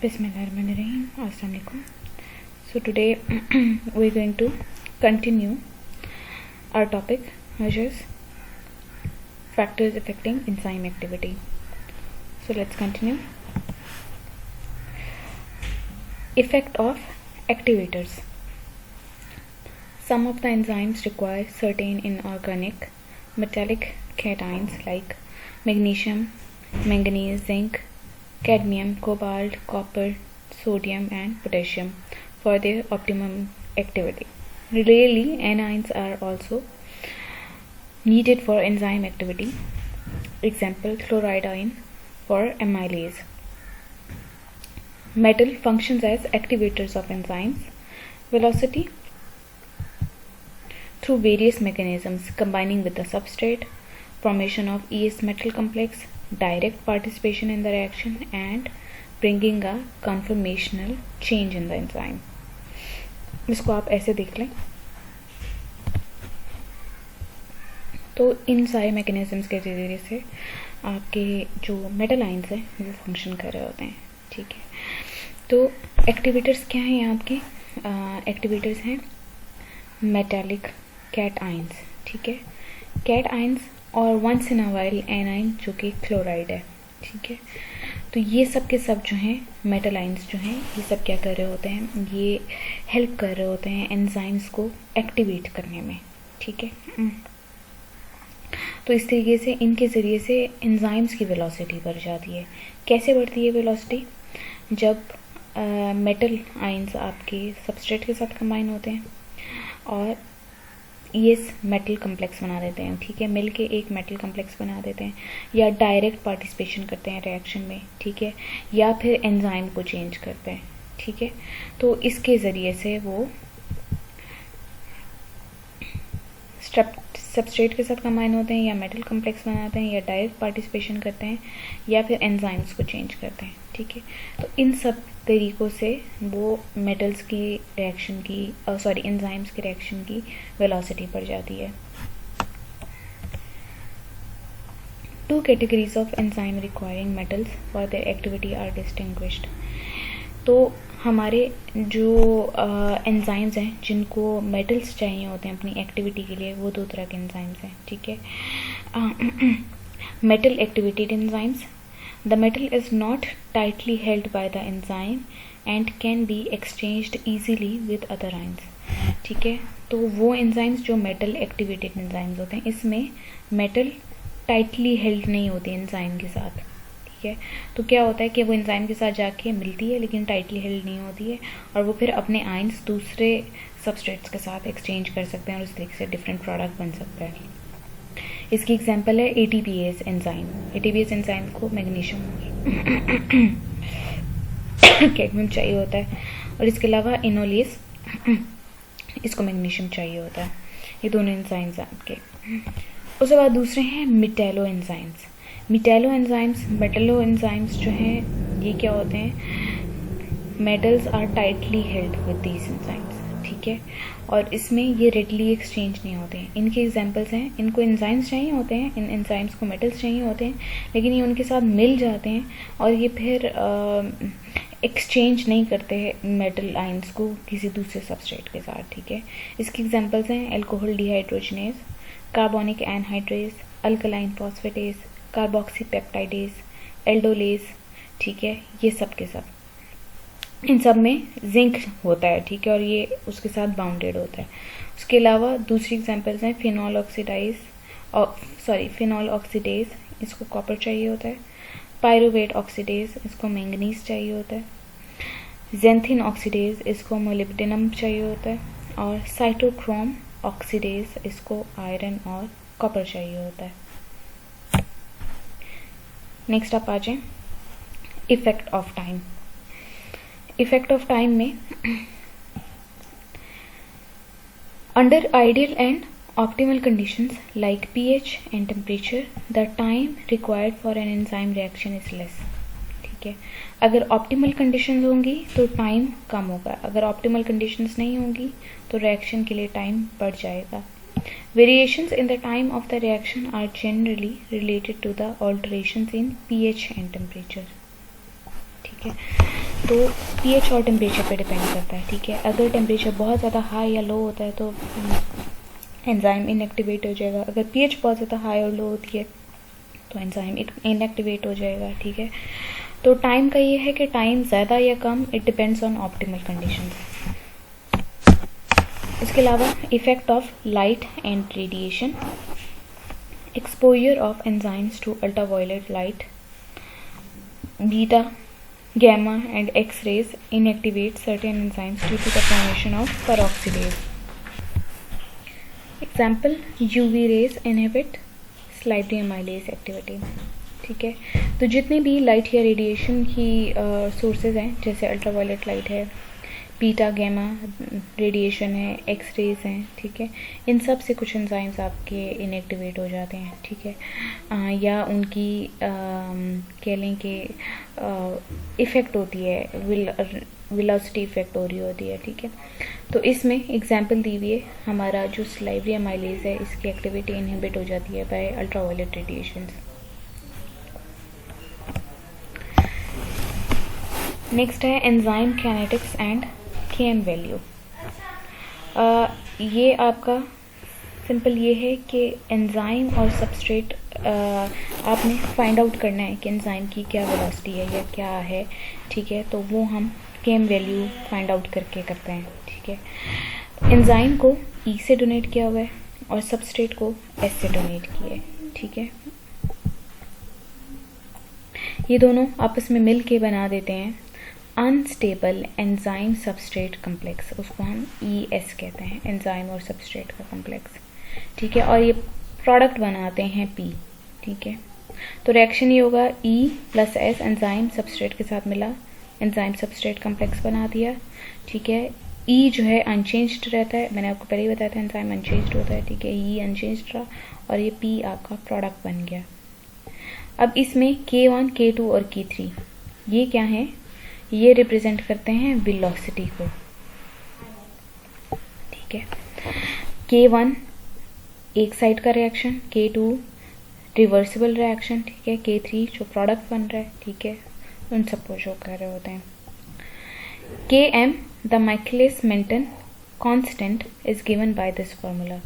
Bismillahirrahmanirrahim. Assalamu alaikum. So today we're going to continue our topic, which is factors affecting enzyme activity. So let's continue. Effect of activators. Some of the enzymes require certain inorganic metallic cations like magnesium, manganese, zinc, cadmium, cobalt, copper, sodium and potassium for their optimum activity. Rarely, anions are also needed for enzyme activity. Example, chloride ion for amylase. Metal functions as activators of enzymes. Velocity through various mechanisms combining with the substrate, formation of ES metal complex, direct participation in the reaction and bringing a conformational change in the enzyme. इसको आप ऐसे देख लें. तो इन सारे mechanisms के जरिए से आपके जो मेटल आयंस हैं वो फंक्शन कर रहे होते हैं. ठीक है, तो एक्टिवेटर्स क्या हैं यहाँ आपके? एक्टिवेटर्स हैं मेटालिक कैट आयंस. ठीक है, कैट आयंस और once in a while anion जो कि क्लोराइड है. ठीक है, तो ये सब के सब जो हैं मेटल आयंस जो हैं ये सब क्या कर रहे होते हैं, ये हेल्प कर रहे होते हैं एंजाइम्स को एक्टिवेट करने में. ठीक है, तो इस तरीके से इनके ज़रिए से एंजाइम्स की वेलोसिटी बढ़ जाती है. कैसे बढ़ती है वेलोसिटी? जब मेटल आयंस आपके सबस्ट्रेट के साथ कंबाइन होते हैं और ये मेटल कम्प्लेक्स बना देते हैं. ठीक है, मिलके एक मेटल कम्प्लेक्स बना देते हैं या डायरेक्ट पार्टिसिपेशन करते हैं रिएक्शन में. ठीक है, या फिर एंजाइम को चेंज करते हैं. ठीक है, तो इसके ज़रिए से वो सबस्ट्रेट के साथ कंबाइन होते हैं या मेटल कम्प्लेक्स बनाते हैं या डायरेक्ट पार्टिसिपेशन करते हैं या फिर एंजाइम्स को चेंज करते हैं. ठीक है, तो इन सब तरीक़ों से वो मेटल्स की रिएक्शन की एंजाइम्स की रिएक्शन की वेलोसिटी बढ़ जाती है. Two categories of enzyme requiring metals for their activity are distinguished. तो हमारे जो एंजाइम्स हैं जिनको मेटल्स चाहिए होते हैं अपनी एक्टिविटी के लिए, वो दो तरह के एंजाइम्स हैं. ठीक है, metal activated enzymes. The metal is not tightly held by the enzyme and can be exchanged easily with other ions. ठीक है, तो वो एंजाइम्स जो मेटल एक्टिवेटेड एंजाइम्स होते हैं इसमें मेटल टाइटली हेल्ड नहीं होती एंजाइम के साथ. ठीक है, तो क्या होता है कि वो एंजाइम के साथ जाके मिलती है लेकिन टाइटली हेल्ड नहीं होती है और वो फिर अपने आयंस दूसरे सबस्ट्रेट्स के साथ एक्सचेंज कर सकते हैं और उस तरीके से डिफरेंट प्रोडक्ट बन सकता है. इसकी एग्जांपल है एटीपीएस एंजाइम. एटीपीएस एंजाइम को मैग्नीशियम कैडमियम चाहिए होता है और इसके अलावा इनोलेस इसको मैग्नीशियम चाहिए होता है. ये दोनों एंजाइम्स आपके. उसके बाद दूसरे हैं मिटेलो एंजाइम्स. मिटेलो एंजाइम्स जो हैं ये क्या होते हैं, metals are tightly held with these enzymes. ठीक है, और इसमें ये रेडली एक्सचेंज नहीं होते हैं. इनके एग्जांपल्स हैं, इनको एंजाइम्स चाहिए होते हैं, इन एंजाइम्स को मेटल्स चाहिए होते हैं लेकिन ये उनके साथ मिल जाते हैं और ये फिर एक्सचेंज नहीं करते हैं मेटल आयंस को किसी दूसरे सबस्ट्रेट के साथ. ठीक है, इसके एग्जांपल्स हैं alcohol dehydrogenase, carbonic anhydrase, alkaline phosphatase, carboxy peptidase, aldolase. ठीक है, ये सब के सब इन सब में जिंक होता है. ठीक है, और ये उसके साथ बाउंडेड होता है. उसके अलावा दूसरी एग्जांपल्स हैं फिनॉल ऑक्सीडेज, इसको कॉपर चाहिए होता है. पायरुवेट ऑक्सीडेज, इसको मैंगनीज चाहिए होता है. जेंथिन ऑक्सीडेज, इसको मोलिब्डेनम चाहिए होता है. और साइटोक्रोम ऑक्सीडेज, इसको आयरन और कॉपर चाहिए होता है. नेक्स्ट आप आ जाए effect of time. Effect of time में under ideal and optimal conditions like pH and temperature the time required for an enzyme reaction is less. ठीक है, अगर ऑप्टिमल कंडीशंस होंगी तो टाइम कम होगा, अगर ऑप्टिमल कंडीशंस नहीं होंगी तो रिएक्शन के लिए टाइम बढ़ जाएगा. Variations in the time of the reaction are generally related to the alterations in pH and temperature. ठीक है। तो pH और टेम्परेचर पे डिपेंड करता है, ठीक है। अगर टेम्परेचर बहुत ज़्यादा हाई या लो होता है तो एंजाइम इनएक्टिवेट हो जाएगा। अगर pH बहुत ज़्यादा हाई और लो होती है तो एंजाइम इनएक्टिवेट हो जाएगा, ठीक है। तो टाइम का ये है कि टाइम ज़्यादा या कम, it depends on optimal conditions. इसके अलावा effect of light and radiation, exposure of enzymes to ultraviolet light, beta, gamma and X-rays inactivate certain enzymes due to the formation of peroxidase. Example, UV rays inhibit salivary amylase activity, ठीक है। तो जितने भी light या radiation की sources हैं, जैसे ultraviolet light है, बीटा गैमा रेडिएशन है, एक्स रेज हैं, ठीक है, इन सब से कुछ एंजाइम्स आपके इनएक्टिवेट हो जाते हैं, ठीक है, या उनकी कह लें कि इफ़ेक्ट होती है, वेलोसिटी इफेक्ट हो रही होती है, ठीक है। तो इसमें एग्जांपल दी हुई है, हमारा जो सलाइवरी अमाइलेज है इसकी एक्टिविटी इनहिबिट हो जाती है बाय अल्ट्रावायलेट रेडिएशंस। नेक्स्ट है enzyme kinetics and KM value. ये आपका सिंपल ये है कि एंजाइम और सबस्ट्रेट आपने फाइंड आउट करना है कि एंजाइम की क्या वेलोसिटी है या क्या है, ठीक है। तो वो हम केएम वैल्यू फाइंड आउट करके करते हैं, ठीक है। एंजाइम को ई से डोनेट किया हुआ है और सबस्ट्रेट को एस से डोनेट किया है, ठीक है। ये दोनों आपस में मिल के बना देते हैं अनस्टेबल एंजाइम सबस्ट्रेट कॉम्प्लेक्स, उसको हम ES कहते हैं, एंजाइम और सबस्ट्रेट का कॉम्प्लेक्स, ठीक है। और ये प्रोडक्ट बनाते हैं P, ठीक है। तो रिएक्शन ये होगा E + S एंजाइम सबस्ट्रेट के साथ मिला, एंजाइम सबस्ट्रेट कॉम्प्लेक्स बना दिया, ठीक है। E जो है अनचेंज्ड रहता है, मैंने आपको पहले ही बताया था एंजाइम अनचेंज्ड होता है, ठीक है। E अनचेंज्ड रहा और ये P आपका प्रोडक्ट बन गया। अब इसमें K1, K2 और K3 ये क्या है, ये रिप्रेजेंट करते हैं वेलोसिटी को, ठीक है। K1 एक साइड का रिएक्शन, K2 रिवर्सिबल रिएक्शन, ठीक है, K3 जो प्रोडक्ट बन रहा है, ठीक है, उन सबको शो कर रहे होते हैं। Km the Michaelis-Menten constant is given by this formula.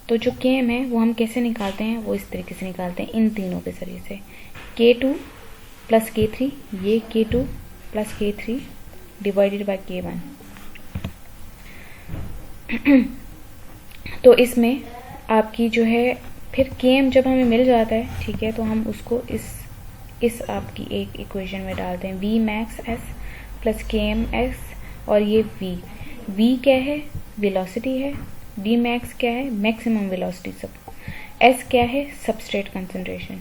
तो जो Km है वो हम कैसे निकालते हैं, वो इस तरीके से निकालते हैं, इन तीनों के जरिए से। K2 + K3, ये K2 + K3 divided by K1। तो इसमें आपकी जो है फिर Km जब हमें मिल जाता है, ठीक है, तो हम उसको इस आपकी एक इक्वेशन में डालते हैं, Vmax S + Kms और ये V क्या है, वेलोसिटी है, Vmax क्या है, मैक्सिमम वेलोसिटी, सब S क्या है, सबस्ट्रेट कंसंट्रेशन,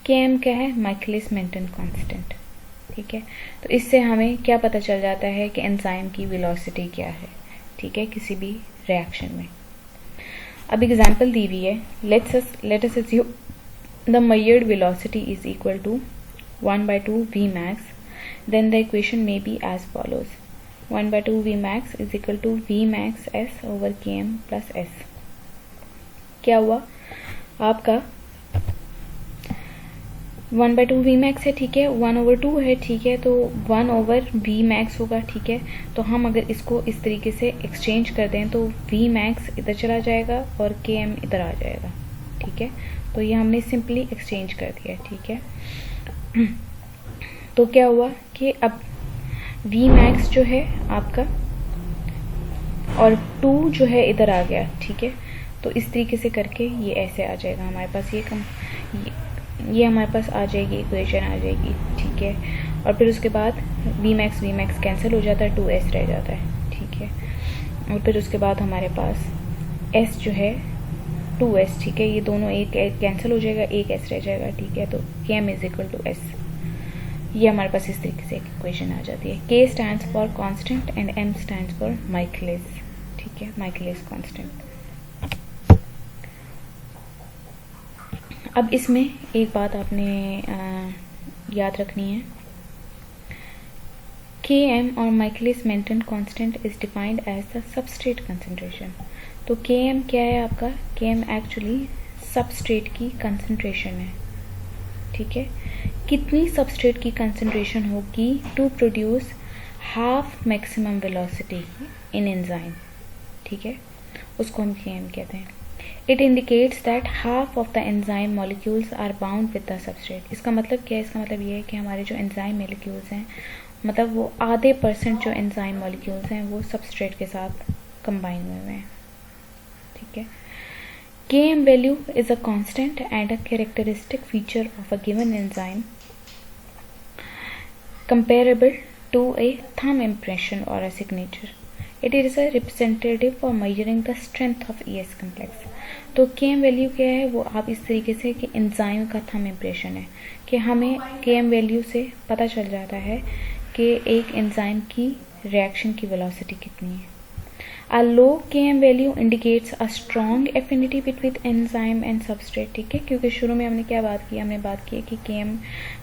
Km क्या है, माइकलिस-मेंटन कांस्टेंट, ठीक है। तो इससे हमें क्या पता चल जाता है कि एंजाइम की वेलोसिटी क्या है, ठीक है, किसी भी रिएक्शन में। अब एग्जांपल दी हुई है, let us assume the measured velocity is equal to 1/2 Vmax, then the equation में be as follows, 1/2 Vmax is equal to Vmax S over Km + S। क्या हुआ आपका 1/2 Vmax है, ठीक है, 1/2 है, ठीक है, तो 1/Vmax होगा, ठीक है। तो हम अगर इसको इस तरीके से एक्सचेंज कर दें तो Vmax इधर चला जाएगा और Km इधर आ जाएगा, ठीक है। तो ये हमने सिंपली एक्सचेंज कर दिया, ठीक है। तो क्या हुआ कि अब Vmax जो है आपका और 2 जो है इधर आ गया, ठीक है। तो इस तरीके से करके ये ऐसे आ जाएगा हमारे पास, ये हमारे पास आ जाएगी, इक्वेशन आ जाएगी, ठीक है। और फिर उसके बाद Vmax कैंसिल हो जाता है, 2S रह जाता है, ठीक है। और फिर उसके बाद हमारे पास S जो है 2S, ठीक है, ये दोनों एक कैंसिल हो जाएगा, एक S रह जाएगा, ठीक है। तो Km = S, ये हमारे पास इस तरीके से एक इक्वेशन आ जाती है। K stands for constant and M stands for Michaelis, ठीक है, माइकलिस कांस्टेंट। अब इसमें एक बात आपने याद रखनी है, Km और Michaelis Menten constant is defined as the substrate concentration. तो Km क्या है आपका, Km एक्चुअली सबस्ट्रेट की कंसंट्रेशन है, ठीक है, कितनी सबस्ट्रेट की कंसंट्रेशन होगी to produce half maximum velocity in enzyme, ठीक है, उसको हम Km कहते हैं। It indicates that half of the enzyme molecules are bound with the substrate. इसका मतलब क्या है? इसका मतलब ये है कि हमारे जो एंजाइम मॉलिक्यूल्स हैं, मतलब वो आधे % जो एंजाइम मॉलिक्यूल्स हैं वो सबस्ट्रेट के साथ कंबाइन हुए हुए हैं, ठीक है। Km value is a constant and a characteristic feature of a given enzyme comparable to a thumb impression or a signature. It is a representative for measuring the strength of ES complex. तो Km value क्या है? वो आप इस तरीके से कि enzyme का थंब इम्प्रेशन है कि हमें Km वैल्यू से पता चल जाता है कि एक एंजाइम की रिएक्शन की वेलोसिटी कितनी है। A low Km value indicates a strong affinity between enzyme and substrate, ठीक है, क्योंकि शुरू में हमने क्या बात की? हमने बात की है कि Km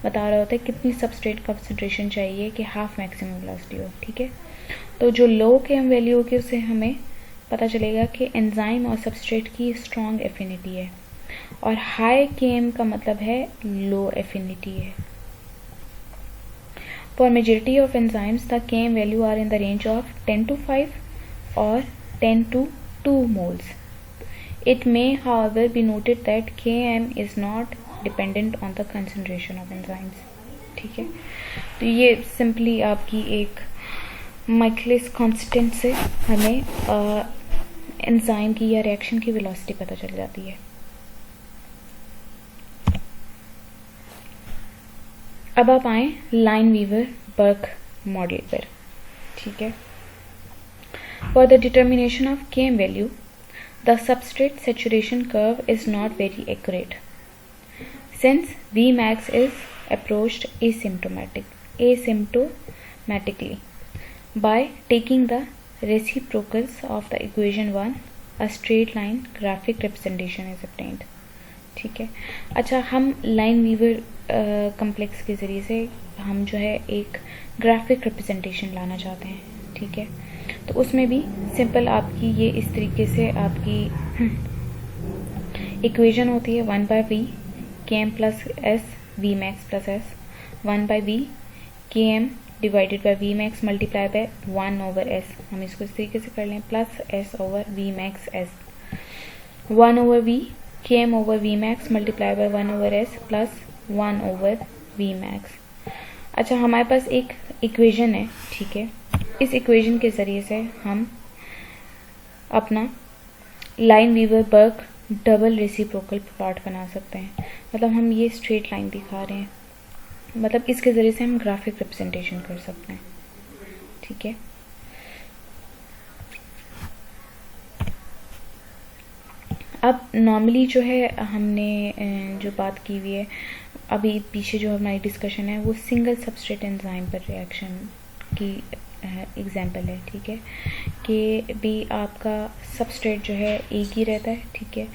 बता रहा होता है कितनी सबस्ट्रेट कंसंट्रेशन चाहिए कि हाफ मैक्सिमम वेलोसिटी हो, ठीक है। तो जो लो Km वैल्यू होगी उससे हमें पता चलेगा कि एंजाइम और सबस्ट्रेट की स्ट्रॉन्ग एफिनिटी है, और हाई Km का मतलब है लो एफिनिटी है। For majority of enzymes, the Km value are in the range of 10 to 5 or 10 to 2 moles. It may, however, be noted that Km is not dependent on the concentration of enzymes. ठीक है, तो ये simply आपकी एक Michaelis constant से हमें enzyme की या रिएक्शन की वेलोसिटी पता चल जाती है। अब आप आए लाइन-वीवर बर्क मॉडल पर, ठीक है। For the determination of Km value, the substrate saturation curve is not very accurate, since Vmax is approached asymptomatically by taking the reciprocals of the equation 1, a straight line graphic representation is obtained, ठीक है। अच्छा, हम line Weaver complex के ज़रिए से हम जो है एक ग्राफिक रिप्रेजेंटेशन लाना चाहते हैं, ठीक है। तो उसमें भी सिंपल आपकी ये इस तरीके से आपकी इक्वेशन होती है 1/v Km plus S Vmax plus S, 1/v Km divided by Vmax multiply by 1/S, हम इसको इस तरीके से कर लें, plus S over Vmax S, 1/v Km over Vmax multiply by 1/S plus 1/Vmax। अच्छा, हमारे पास एक इक्वेशन है, ठीक है। इस इक्वेशन के ज़रिए से हम अपना Lineweaver Burk double reciprocal plot बना सकते हैं। मतलब हम ये स्ट्रेट लाइन दिखा रहे हैं, मतलब इसके ज़रिए से हम ग्राफिक रिप्रेजेंटेशन कर सकते हैं, ठीक है। अब नॉर्मली जो है हमने जो बात की हुई है अभी पीछे जो हमारी डिस्कशन है वो सिंगल सबस्ट्रेट एंजाइम पर रिएक्शन की एग्जांपल है, ठीक है, कि भी आपका सबस्ट्रेट जो है एक ही रहता है, ठीक है,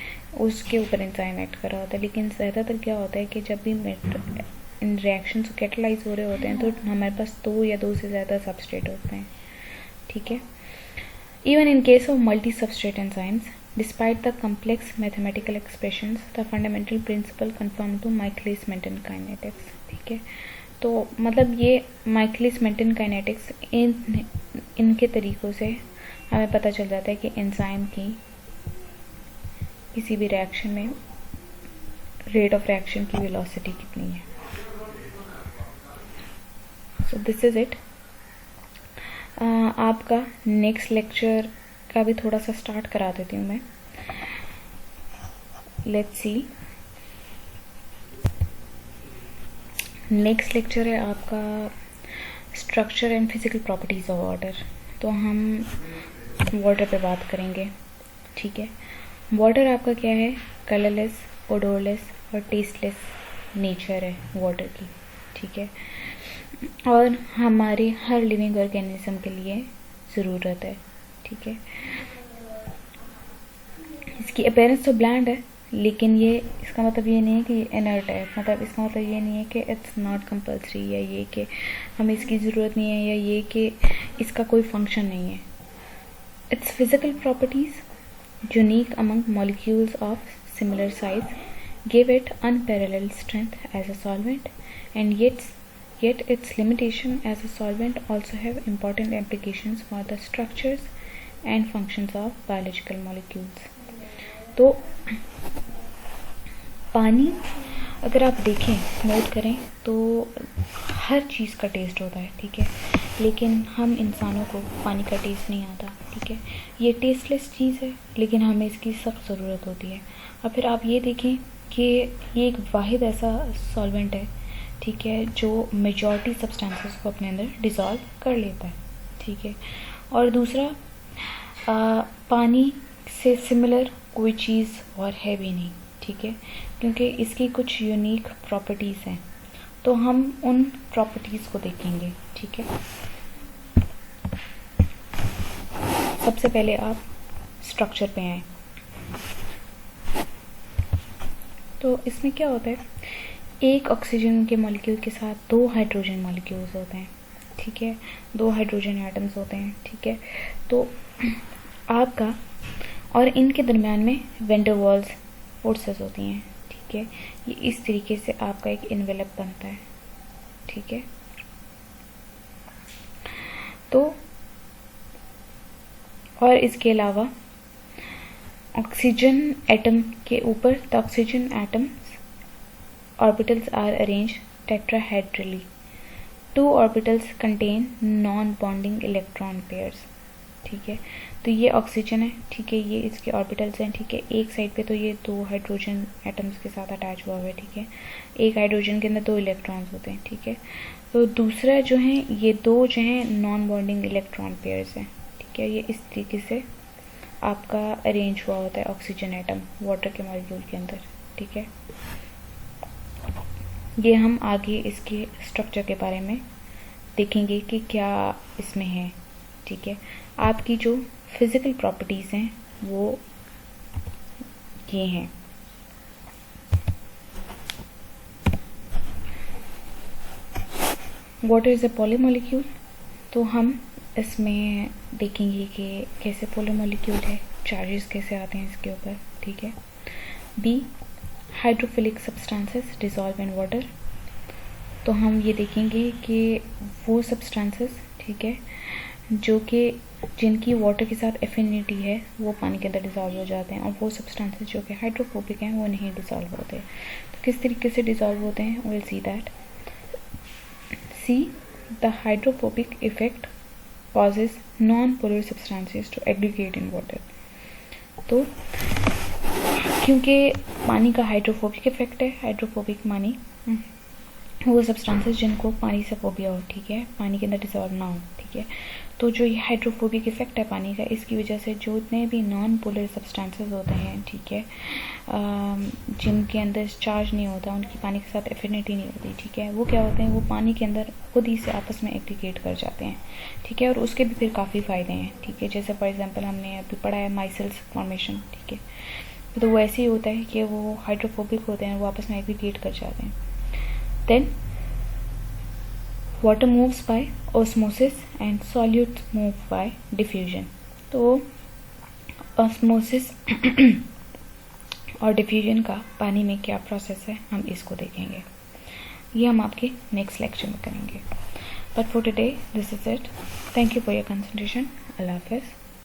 उसके ऊपर एंजाइम एक्ट कर रहा होता है। लेकिन ज़्यादातर क्या होता है कि जब भी इन रिएक्शन कैटलाइज हो रहे होते हैं तो हमारे पास 2 या 2 से ज़्यादा सबस्ट्रेट होते हैं, ठीक है। Even in case of multi substrate enzymes, despite the complex mathematical expressions, the fundamental principle conform to Michaelis-Menten kinetics, ठीक है। तो मतलब ये Michaelis-Menten kinetics इनके तरीक़ों से हमें पता चल जाता है कि एंजाइम की किसी भी रिएक्शन में रेट ऑफ रिएक्शन की वेलोसिटी कितनी है। So this is it. आपका नेक्स्ट लेक्चर का भी थोड़ा सा स्टार्ट करा देती हूँ मैं। लेट्स सी, नेक्स्ट लेक्चर है आपका structure and physical properties of water. तो हम वाटर पे बात करेंगे, ठीक है। वाटर आपका क्या है? कलरलेस, ओडोरलेस और टेस्टलेस नेचर है वाटर की, ठीक है, और हमारे हर लिविंग ऑर्गेनिज्म के लिए ज़रूरत है, ठीक है। इसकी अपीयरेंस तो ब्लैंड है, लेकिन ये इसका मतलब ये नहीं है कि ये इनर्ट है, मतलब इसका मतलब ये नहीं है कि इट्स नॉट कंपल्सरी, या ये कि हमें इसकी ज़रूरत नहीं है, या ये कि इसका कोई फंक्शन नहीं है। It's physical properties unique among molecules of similar size give it unparalleled strength as a solvent, and yet its limitation as a solvent also have important implications for the structures and functions of biological molecules. तो पानी अगर आप देखें, note करें तो हर चीज़ का test होता है, ठीक है, लेकिन हम इंसानों को पानी का टेस्ट नहीं आता, ठीक है। ये टेस्टलेस चीज़ है, लेकिन हमें इसकी सख्त ज़रूरत होती है। और फिर आप ये देखें कि ये एक वाहिद ऐसा सॉल्वेंट है, ठीक है, जो मेजॉरिटी सब्सटेंसेस को अपने अंदर डिज़ोल्व कर लेता है, ठीक है। और दूसरा, पानी से सिमिलर कोई चीज़ और है भी नहीं, ठीक है, क्योंकि इसकी कुछ यूनिक प्रॉपर्टीज़ हैं। तो हम उन प्रॉपर्टीज़ को देखेंगे, ठीक है। सबसे पहले आप स्ट्रक्चर पे आए। तो इसमें क्या होता है, एक ऑक्सीजन के मॉलिक्यूल के साथ 2 हाइड्रोजन मॉलिक्यूल्स होते हैं, ठीक है, 2 हाइड्रोजन एटम्स होते हैं, ठीक है। तो आपका और इनके दरम्यान में वैन डर वाल्स फोर्सेस होती हैं, ठीक है। ये इस तरीके से आपका एक इन्वेलप बनता है, ठीक है। तो और इसके अलावा ऑक्सीजन एटम के ऊपर the oxygen atoms orbitals are arranged tetrahedrally. 2 orbitals contain non bonding electron pairs, ठीक है। तो ये ऑक्सीजन है, ठीक है, ये इसके ऑर्बिटल्स हैं, ठीक है। एक साइड पे तो ये 2 हाइड्रोजन एटम्स के साथ अटैच हुआ हुआ है, ठीक है। एक हाइड्रोजन के अंदर 2 इलेक्ट्रॉन्स होते हैं, ठीक है। तो दूसरा जो है, ये 2 जो हैं नॉन बॉन्डिंग इलेक्ट्रॉन पेयर्स हैं, ठीक है। ये इस तरीके से आपका अरेंज हुआ होता है ऑक्सीजन एटम वाटर के मॉलिक्यूल के अंदर, ठीक है। ये हम आगे इसके स्ट्रक्चर के बारे में देखेंगे कि क्या इसमें है, ठीक है। आपकी जो फिजिकल प्रॉपर्टीज़ हैं वो ये हैं। What is a polymolecule? तो हम इसमें देखेंगे कि कैसे पॉलीमोलिक्यूल है, चार्जेस कैसे आते हैं इसके ऊपर, ठीक है। B, hydrophilic substances dissolve in water. तो हम ये देखेंगे कि वो सब्सटेंसेस, ठीक है, जो कि जिनकी वाटर के साथ एफिनिटी है वो पानी के अंदर डिसॉल्व हो जाते हैं, और वो सब्सटेंसेस जो कि हाइड्रोफोबिक हैं वो नहीं डिसॉल्व होते। तो किस तरीके से डिसॉल्व होते हैं, will see that. C, the hydrophobic effect causes non-polar substances to aggregate in water। तो क्योंकि पानी का हाइड्रोफोबिक इफेक्ट है, हाइड्रोफोबिक मानी वो सब्सटेंसेस जिनको पानी से फोबिया हो, ठीक है, पानी के अंदर डिसॉल्व ना हो, ठीक है। तो जो ये हाइड्रोफोबिक इफेक्ट है पानी का, इसकी वजह से जो इतने भी नॉन पोलर सब्सटेंसेस होते हैं, ठीक है, जिनके अंदर चार्ज नहीं होता, उनकी पानी के साथ एफिनिटी नहीं होती, ठीक है, वो क्या होते हैं, वो पानी के अंदर खुद ही से आपस में एग्रीगेट कर जाते हैं, ठीक है। और उसके भी फिर काफ़ी फ़ायदे हैं, ठीक है। जैसे फॉर एग्जांपल हमने अभी पढ़ा है माइसेल्स फॉर्मेशन, ठीक है। तो वो ऐसे ही होता है कि वो हाइड्रोफोबिक होते हैं, वो आपस में एग्रीगेट कर जाते हैं। Then water moves by osmosis and solutes move by diffusion। तो osmosis और diffusion का पानी में क्या प्रोसेस है, हम इसको देखेंगे। ये हम आपके नेक्स्ट लेक्चर में करेंगे। But for today, this is it. Thank you for your concentration. Allah Hafiz.